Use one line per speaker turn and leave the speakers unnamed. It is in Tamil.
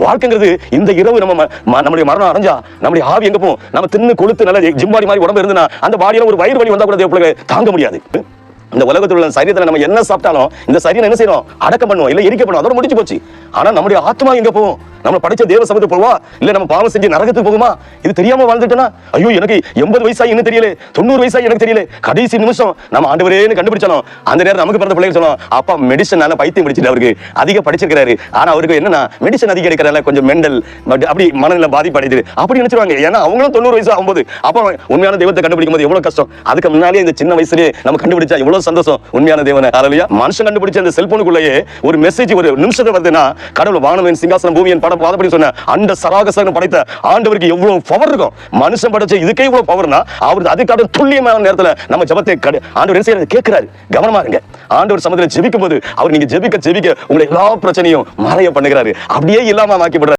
வாழ்க்கைங்கிறது இந்த இரவு நம்முடைய மரணம் அடைஞ்சா நம்முடைய ஆவி எங்க போகும்? நம்ம தின்னு கொளுத்து நல்ல ஜிம்பாடி மாதிரி உடம்பு இருந்துனா அந்த பாடியில ஒரு வயிறு வலி வந்தா கூட தேவ தாங்க முடியாது. இந்த உலகத்தில் உள்ள சரீரத்துல நம்ம என்ன சாப்பிட்டாலும் இந்த சரீரம் என்ன செய்யணும்? அடக்கம் பண்ணுவோம், இல்ல எரிக்க பண்ணுவோம், அதோட முடிச்சு போச்சு. ஆனா நம்முடைய ஆத்மா எங்க போகும்? நம்ம படிச்ச தேவ சமூகத்துக்கு போவா, இல்ல நம்ம பாவம் செஞ்சு நரகத்துக்கு போகுமா? இது தெரியாம வாழ்ந்துட்டேன்னா ஐயோ எனக்கு 80 வயசாகி இன்னும் தெரியல, 90 வயசாகி எனக்கு தெரியல, கடைசி நிமிஷம் நம்ம ஆண்டவரேன்னு கண்டுபிடிச்சாலும் அந்த நேரம் நமக்கு பிறந்த பிள்ளைங்க சொல்லணும், அப்பா மெடிசன் பைத்தியம் படிச்சுட்டு அவருக்கு அதிக படிச்சிருக்காரு, ஆனா அவருக்கு என்னன்னா மெடிசன் அதிகம் எடுக்கிறதால கொஞ்சம் மெண்டல் அப்படி மனநிலை பாதிப்பு அடையுது அப்படி நினைச்சிருவாங்க. ஏன்னா அவங்களும் 90 வயசு ஆகும்போது அப்ப உண்மையான தெய்வத்தை கண்டுபிடிக்கும் போது எவ்வளவு கஷ்டம். அதுக்கு முன்னாலே இந்த சின்ன வயசுலயே நம்ம கண்டுபிடிச்சா எவ்வளவு சந்தோஷம். உண்மையான தேவனை ஹல்லேலூயா. மனுஷன் கண்டுபிடிச்ச அந்த செல்போனுக்குள்ளேயே ஒரு மெசேஜ் ஒரு நிமிஷத்துல வருதுன்னா கடவுள் வானவன் சிங்காசனம் பூமியின் படம் பாதப்படி சொன்ன அந்த சராகசனம் படைத்த ஆண்டவருக்கு எவ்வளவு பவர் இருக்கும். மனுஷன் படைச்ச இதுக்கே இவ்வளவு பவர்னா அவருக்கு அதுக்காக துல்லியமான நேரத்துல நம்ம ஜெபத்தை ஆண்டவர் என்ன செய்யறது கேட்கிறாரு. கவனமா இருங்க. ஆண்டவர் சமூகத்துல ஜெபிக்கும் போது அவர் நீங்க ஜெபிக்க உங்களை எல்லா பிரச்சனையும் மறைய பண்ணுகிறாரு, அப்படியே இல்லாம ஆக்கி விடுறாரு.